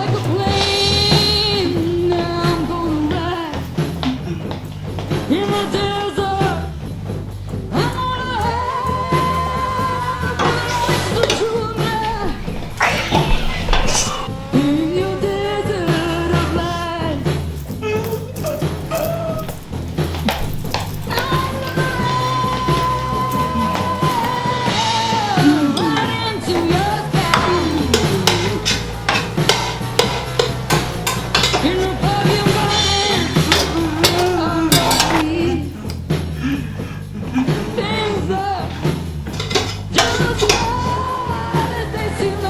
like a plane. Now I'm gonna ride in the desert. I'm gonna have the truth now. In your desert of life. Right into your sky. In the perfume garden. Things are just right as they seem.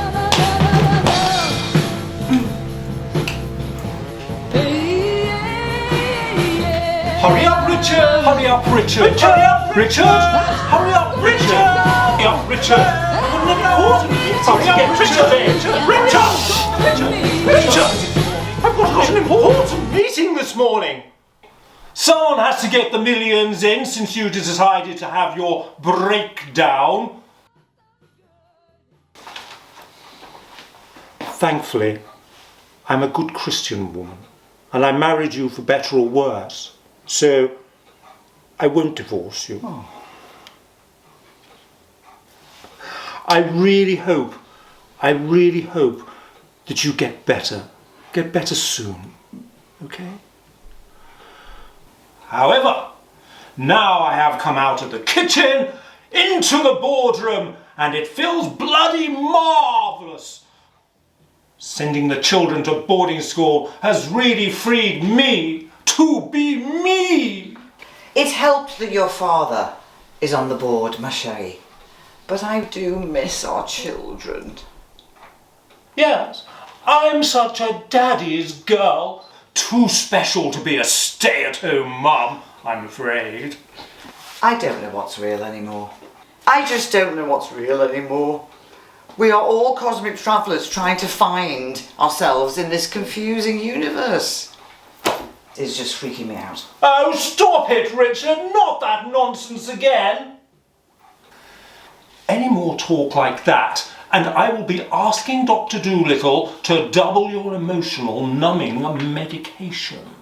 Hurry up, Richard! Hurry up, Richard! Hurry up, Richard! Hurry up, Richard! Hurry up, Richard! Hurry up, Richard! Richard! I've got an important meeting this morning. Someone has to get the millions in since you decided to have your breakdown. Thankfully, I'm a good Christian woman, and I married you for better or worse, so I won't divorce you. Oh. I really hope that you get better soon, okay? However, now I have come out of the kitchen into the boardroom, and it feels bloody marvellous. Sending the children to boarding school has really freed me to be me. It helps that your father is on the board, ma chérie. But I do miss our children. Yes, I'm such a daddy's girl. Too special to be a stay-at-home mum, I'm afraid. I don't know what's real anymore. I just don't know what's real anymore. We are all cosmic travellers trying to find ourselves in this confusing universe. It's just freaking me out. Oh, stop it, Richard! Not that nonsense again! Any more talk like that, and I will be asking Dr. Dolittle to double your emotional numbing medication.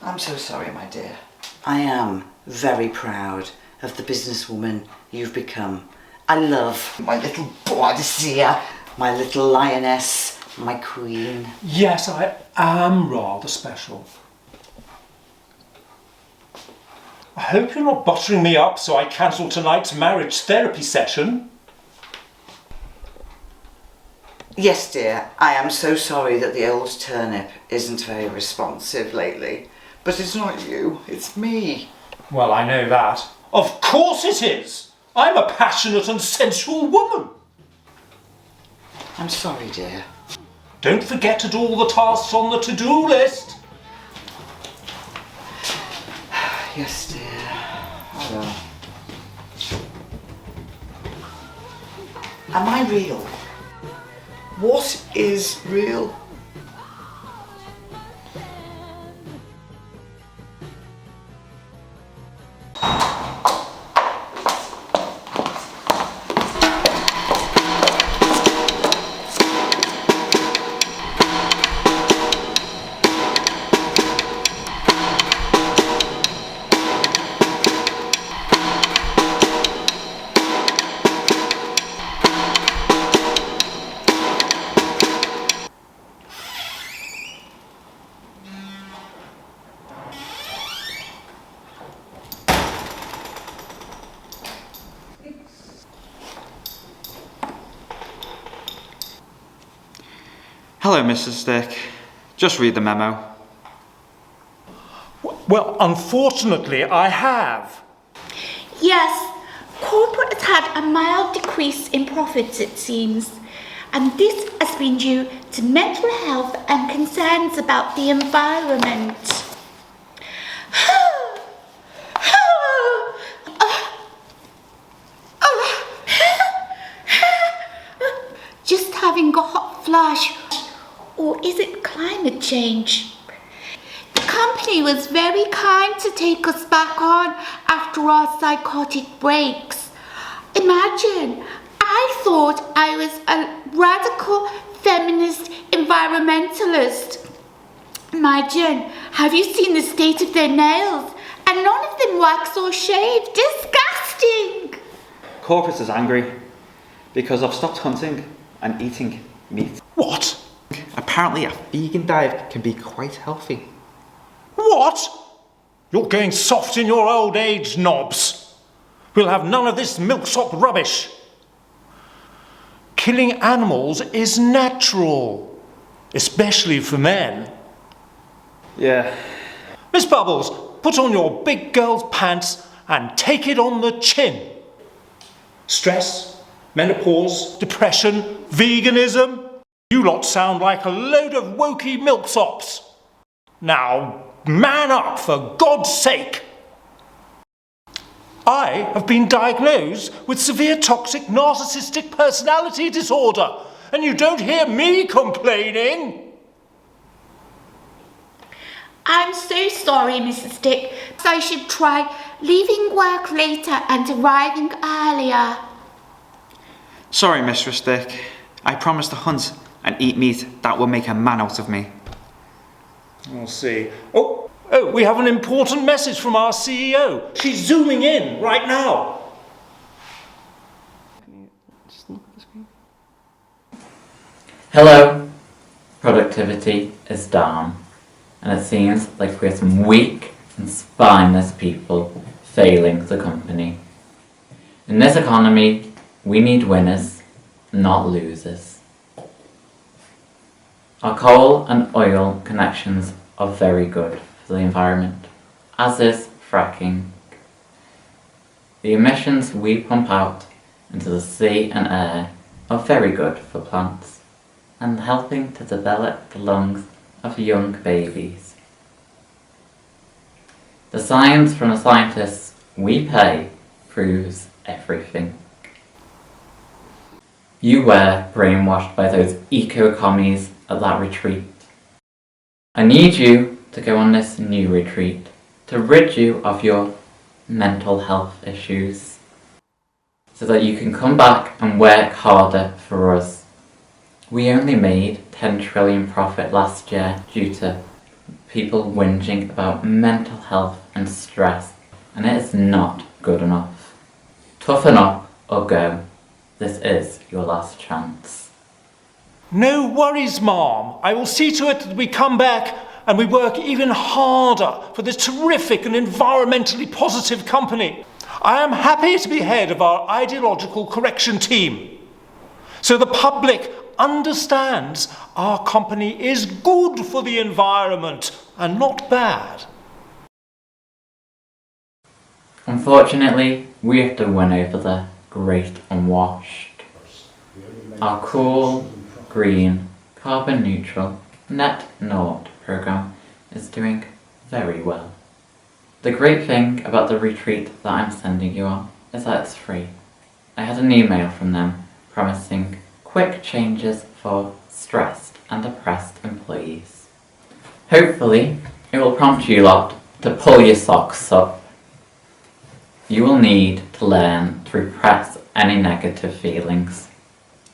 I'm so sorry, my dear. I am very proud of the businesswoman you've become. I love my little Boadicea, my little lioness, my queen. Yes, I am rather special. I hope you're not buttering me up so I cancel tonight's marriage therapy session. Yes, dear, I am so sorry that the old turnip isn't very responsive lately. But it's not you, it's me. Well, I know that. Of course it is! I'm a passionate and sensual woman. I'm sorry, dear. Don't forget to do all the tasks on the to-do list. Yes, dear. I will. Am I real? What is real? Hello, Mrs. Stick. Just read the memo. Well, unfortunately, I have. Yes, corporate has had a mild decrease in profits, it seems, and this has been due to mental health and concerns about the environment. Just having a hot flush, or is it climate change? The company was very kind to take us back on after our psychotic breaks. Imagine, I thought I was a radical feminist environmentalist. Imagine, have you seen the state of their nails? And none of them wax or shave. Disgusting! Corporate is angry because I've stopped hunting and eating meat. What? Apparently a vegan diet can be quite healthy. What? You're getting soft in your old age, knobs. We'll have none of this milksop rubbish. Killing animals is natural, especially for men. Yeah. Miss Bubbles, put on your big girl's pants and take it on the chin. Stress, menopause, depression, veganism. You lot sound like a load of wokey milksops. Now, man up, for God's sake. I have been diagnosed with severe toxic narcissistic personality disorder, and you don't hear me complaining. I'm so sorry, Mrs. Dick. I should try leaving work later and arriving earlier. Sorry, Mistress Dick. I promise to hunt and eat meat that will make a man out of me. We'll see. Oh, we have an important message from our CEO. She's zooming in right now. Hello. Productivity is down, and it seems like we have some weak and spineless people failing the company. In this economy, we need winners, not losers. Our coal and oil connections are very good for the environment, as is fracking. The emissions we pump out into the sea and air are very good for plants and helping to develop the lungs of young babies. The science from the scientists we pay proves everything. You were brainwashed by those eco-commies at that retreat. I need you to go on this new retreat to rid you of your mental health issues so that you can come back and work harder for us. We only made 10 trillion profit last year due to people whinging about mental health and stress, and it is not good enough. Toughen up or go. This is your last chance. No worries, Mom. I will see to it that we come back and we work even harder for this terrific and environmentally positive company. I am happy to be head of our ideological correction team, so the public understands our company is good for the environment and not bad. Unfortunately, we have to win over the great unwashed. Our cool, green, carbon neutral, net naught program is doing very well. The great thing about the retreat that I'm sending you on is that it's free. I had an email from them promising quick changes for stressed and depressed employees. Hopefully, it will prompt you lot to pull your socks up. You will need to learn to repress any negative feelings,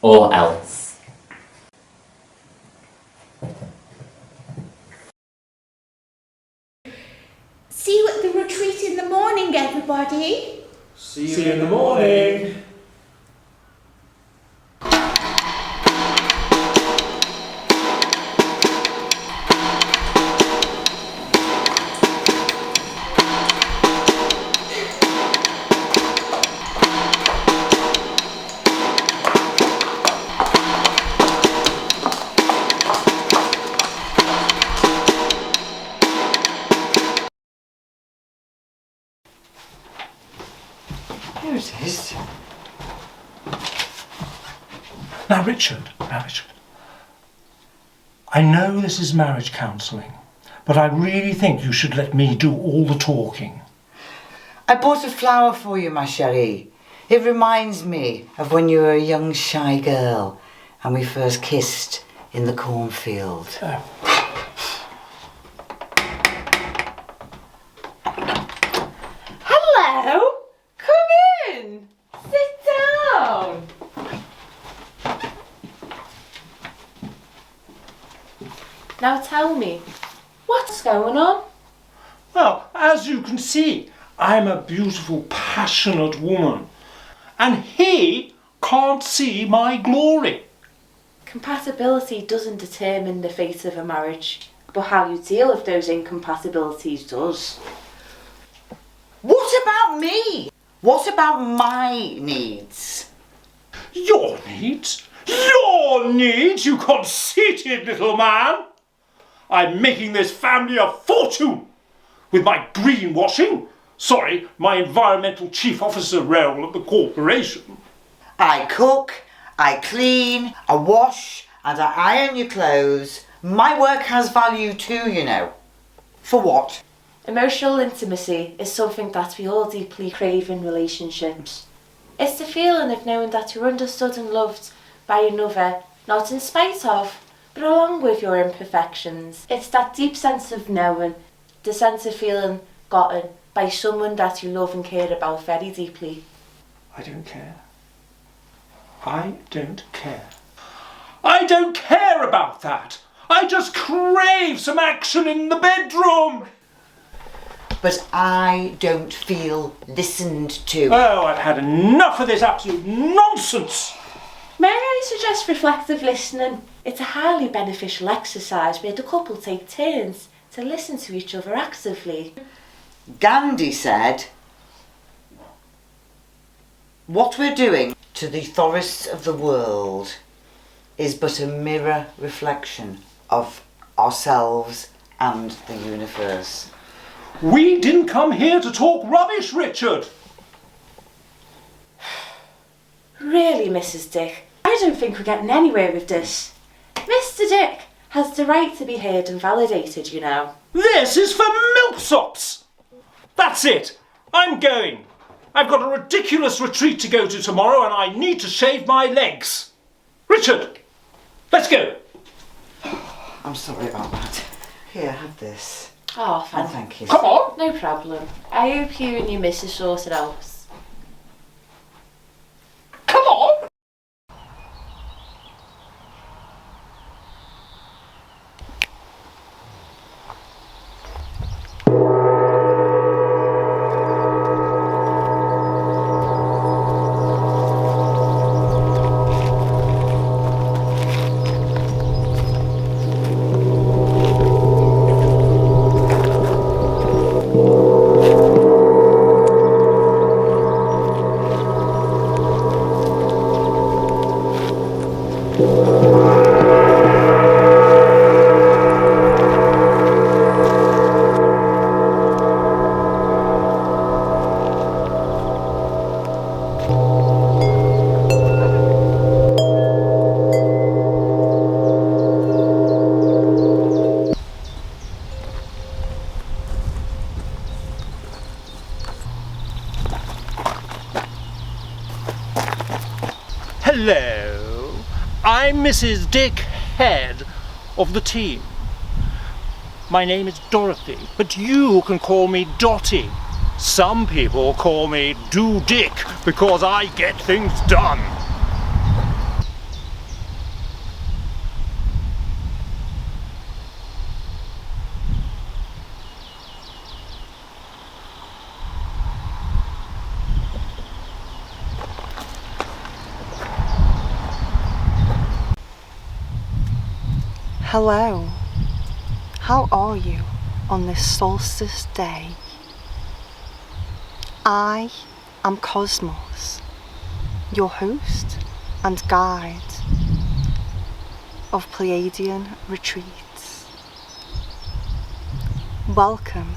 or else. See you at the retreat in the morning, everybody. See you in the morning. Here it is. Now, Richard, I know this is marriage counselling, but I really think you should let me do all the talking. I bought a flower for you, my chérie. It reminds me of when you were a young, shy girl and we first kissed in the cornfield. Hello. Come in. Sit down. Now tell me, what's going on? Well, as you can see, I'm a beautiful, passionate woman. And he can't see my glory. Compatibility doesn't determine the fate of a marriage, but how you deal with those incompatibilities does. What about me? What about my needs? Your needs? Your needs, you conceited little man! I'm making this family a fortune with my greenwashing. Sorry, my environmental chief officer role at the corporation. I cook, I clean, I wash, and I iron your clothes. My work has value too, you know. For what? Emotional intimacy is something that we all deeply crave in relationships. It's the feeling of knowing that you're understood and loved by another, not in spite of, but along with your imperfections. It's that deep sense of knowing, the sense of feeling gotten by someone that you love and care about very deeply. I don't care. I don't care. I don't care about that. I just crave some action in the bedroom. But I don't feel listened to. Oh, I've had enough of this absolute nonsense. May I suggest reflective listening? It's a highly beneficial exercise where the couple take turns to listen to each other actively. Gandhi said, what we're doing to the forests of the world is but a mirror reflection of ourselves and the universe. We didn't come here to talk rubbish, Richard. Really, Mrs. Dick, I don't think we're getting anywhere with this. Mr. Dick has the right to be heard and validated, you know. This is for milksops. That's it. I'm going. I've got a ridiculous retreat to go to tomorrow and I need to shave my legs. Richard, let's go. I'm sorry about that. Here, have this. Oh, Oh, thank you. Come on. No problem. I hope you and your missus sort it out. Come on. Hello, I'm Mrs. Dick Head of the team. My name is Dorothy, but you can call me Dotty. Some people call me Do Dick because I get things done. Hello, how are you on this solstice day? I am Cosmos, your host and guide of Pleiadian retreats. Welcome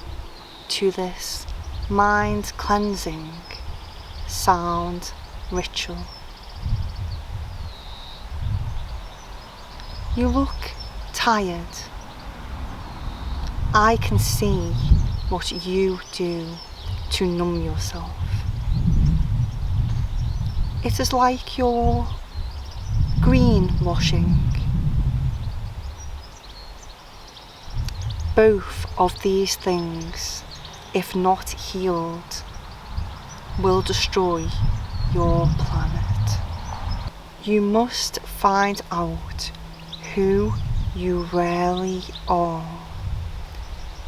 to this mind-cleansing sound ritual. You look tired. I can see what you do to numb yourself. It is like you're greenwashing. Both of these things, if not healed, will destroy your planet. You must find out who You really are.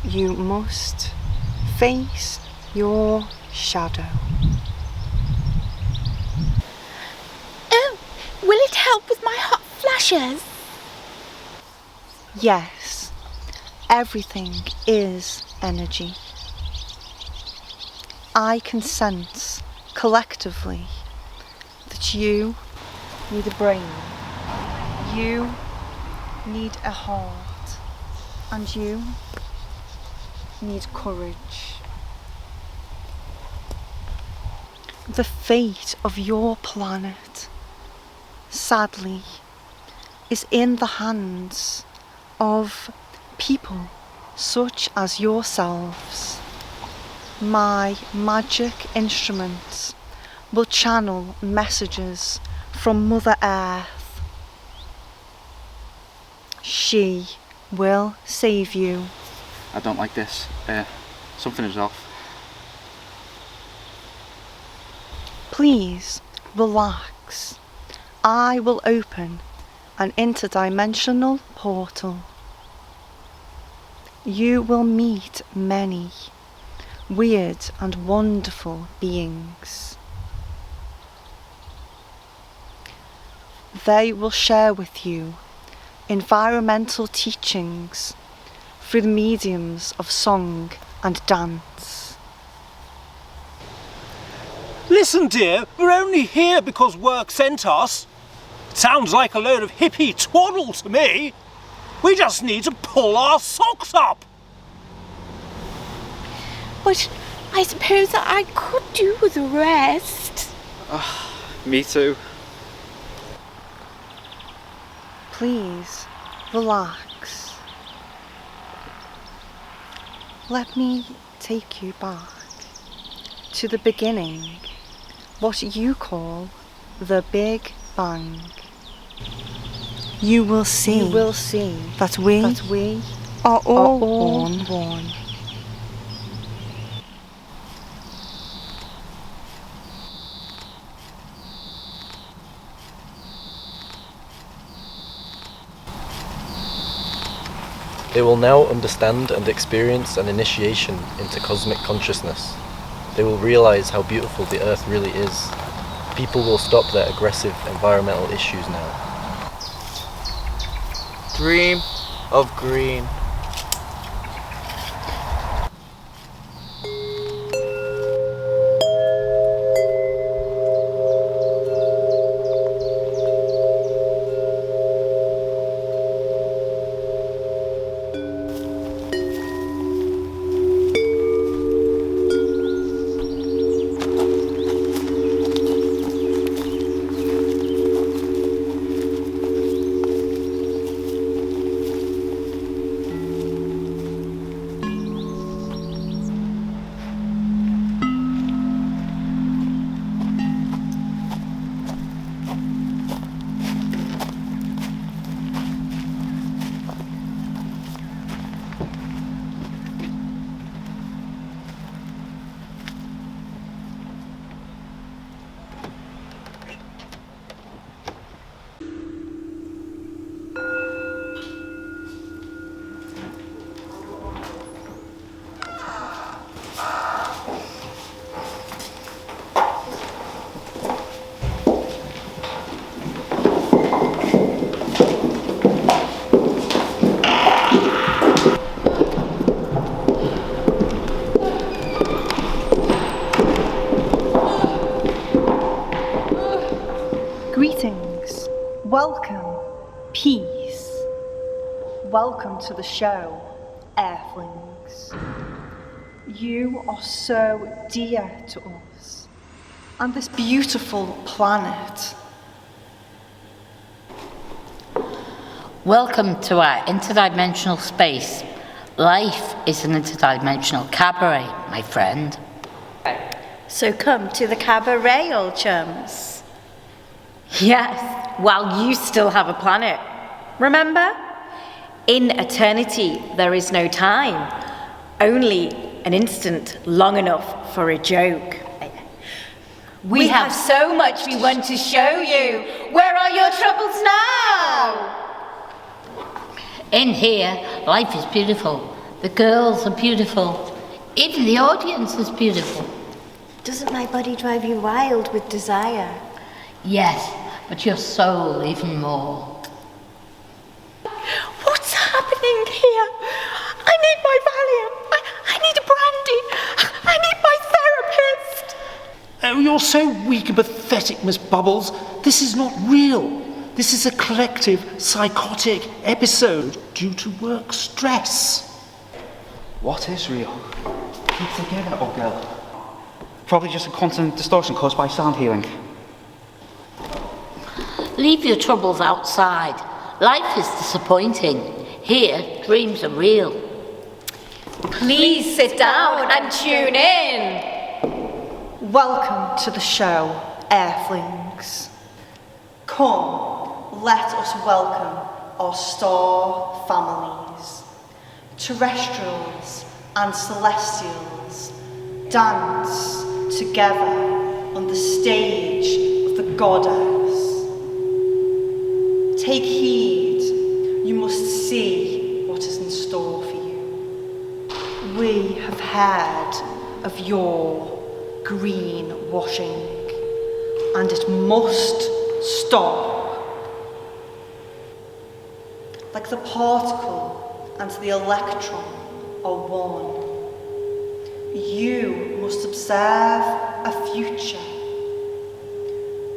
You must face your shadow. Oh, will it help with my hot flashes? Yes, everything is energy. I can sense collectively that you need a brain, you need a heart, and you need courage. The fate of your planet, sadly, is in the hands of people such as yourselves. My magic instruments will channel messages from Mother Earth. She will save you. I don't like this. Something is off. Please relax. I will open an interdimensional portal. You will meet many weird and wonderful beings. They will share with you environmental teachings through the mediums of song and dance. Listen, dear, we're only here because work sent us. Sounds like a load of hippie twaddle to me. We just need to pull our socks up. But I suppose that I could do with a rest. Me too. Please relax. Let me take you back to the beginning, what you call the Big Bang. You will see that we are all one. They will now understand and experience an initiation into cosmic consciousness. They will realize how beautiful the Earth really is. People will stop their aggressive environmental issues now. Dream of green. Greetings, welcome, peace. Welcome to the show, Earthlings. You are so dear to us and this beautiful planet. Welcome to our interdimensional space. Life is an interdimensional cabaret, my friend. So come to the cabaret, old chums. Yes, while you still have a planet. Remember? In eternity, there is no time. Only an instant long enough for a joke. We have so much we want to show you. Where are your troubles now? In here, life is beautiful. The girls are beautiful. Even the audience is beautiful. Doesn't my body drive you wild with desire? Yes, but your soul even more. What's happening here? I need my Valium. I need a brandy. I need my therapist. Oh, you're so weak and pathetic, Miss Bubbles. This is not real. This is a collective psychotic episode due to work stress. What is real? Keep together, old girl. Probably just a constant distortion caused by sound healing. Leave your troubles outside. Life is disappointing. Here, dreams are real. Please sit down and tune in. Welcome to the show, Earthlings. Come, let us welcome our star families. Terrestrials and celestials dance together on the stage of the goddess. Take heed, you must see what is in store for you. We have heard of your greenwashing, and it must stop. Like the particle and the electron are one, you must observe a future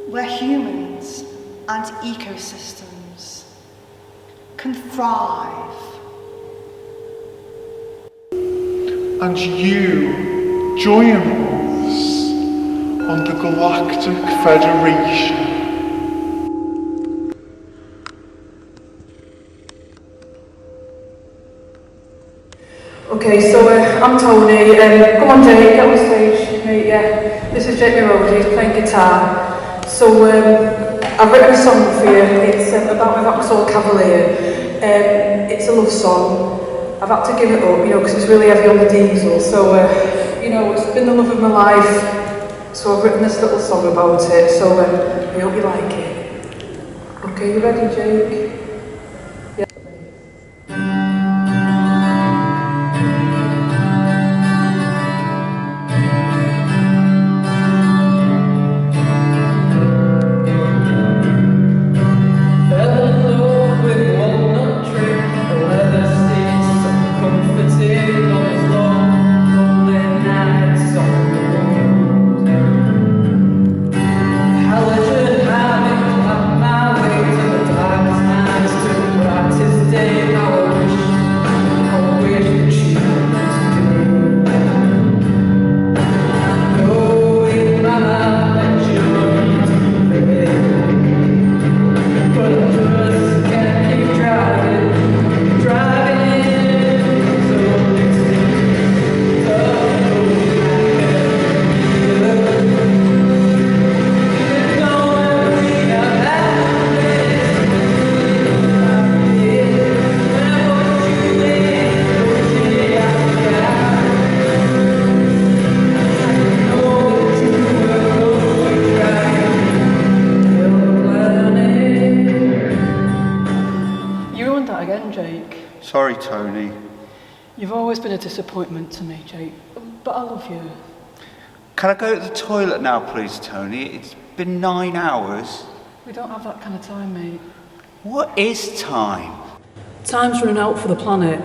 where humans and ecosystems can thrive. And you join us on the Galactic Federation. Okay, so I'm Tony. Come on, Jake, get on stage, mate. Yeah, this is Jake Mirodi, he's playing guitar. So I've written a song for you. It's about my Vauxhall Cavalier. It's a love song. I've had to give it up, because it's really heavy on the diesel. So, it's been the love of my life. So I've written this little song about it. So I hope you like it. Okay, you ready, Jake? Sorry, Tony. You've always been a disappointment to me, Jake, but I love you. Can I go to the toilet now, please, Tony? It's been 9 hours. We don't have that kind of time, mate. What is time? Time's running out for the planet.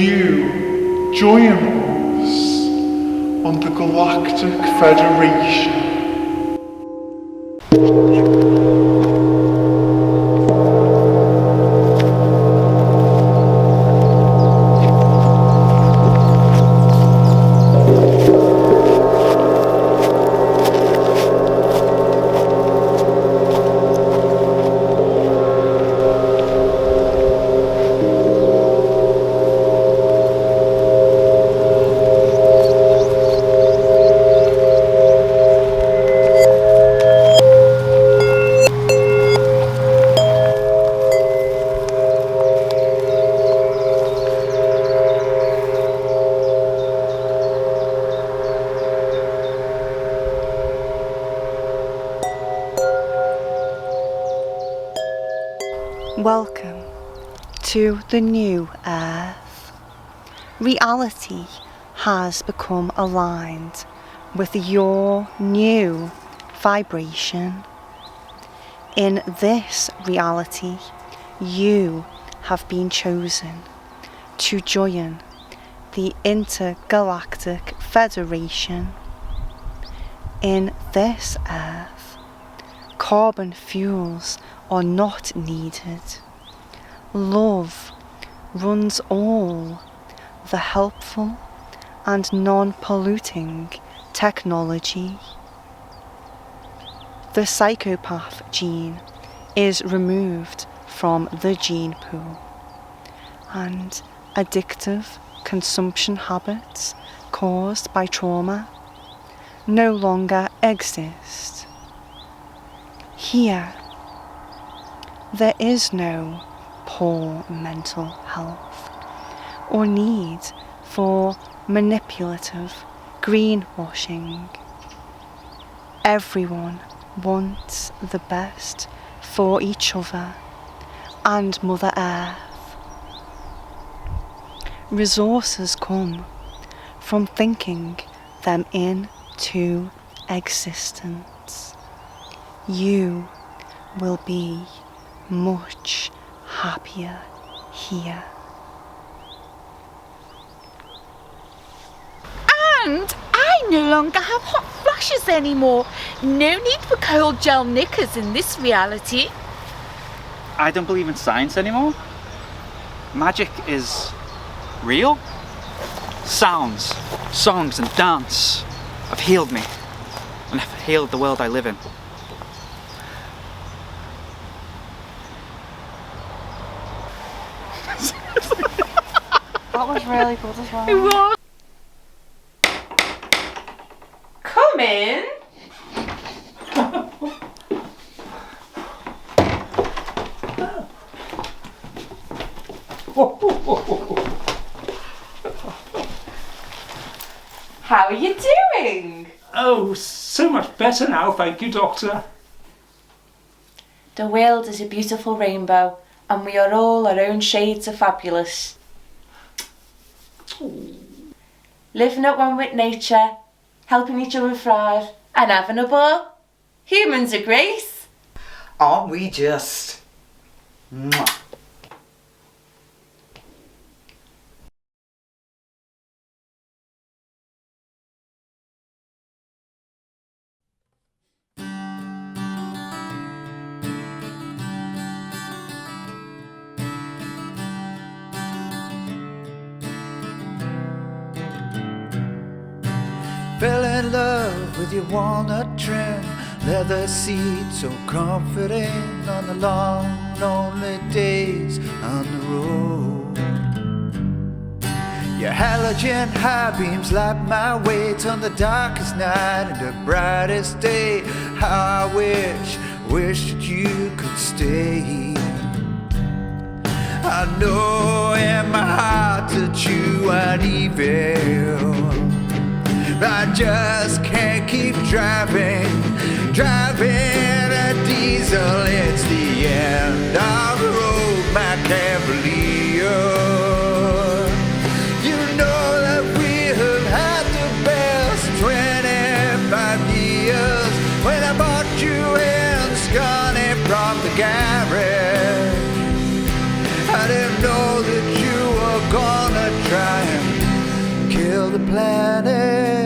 you join us on the Galactic Federation. Welcome to the new Earth. Reality has become aligned with your new vibration. In this reality, you have been chosen to join the Intergalactic Federation. In this Earth, carbon fuels are not needed. Love runs all the helpful and non-polluting technology. The psychopath gene is removed from the gene pool, and addictive consumption habits caused by trauma no longer exist. Here, there is no poor mental health or need for manipulative greenwashing. Everyone wants the best for each other and Mother Earth. Resources come from thinking them into existence. You will be much happier here. And I no longer have hot flashes anymore. No need for cold gel knickers in this reality. I don't believe in science anymore. Magic is real. Sounds, songs and dance have healed me and have healed the world I live in. That was really good as well. It was. Come in. How are you doing? Oh, so much better now, thank you, Doctor. The world is a beautiful rainbow, and we are all our own shades of fabulous. Living at one with nature, helping each other thrive, and having a ball. Humans are great. Aren't we just? Mwah. Fell in love with your walnut trim, leather seats, so comforting on the long, lonely days on the road. Your halogen high beams light my way on the darkest night and the brightest day. How I wish that you could stay. I know in my heart that you aren't evil. I just can't keep driving a diesel. It's the end of the road, my Cavalier. You know that we have had the best 25 years. When I bought you in Scotty from the garage, I didn't know that you were gonna try. the planet.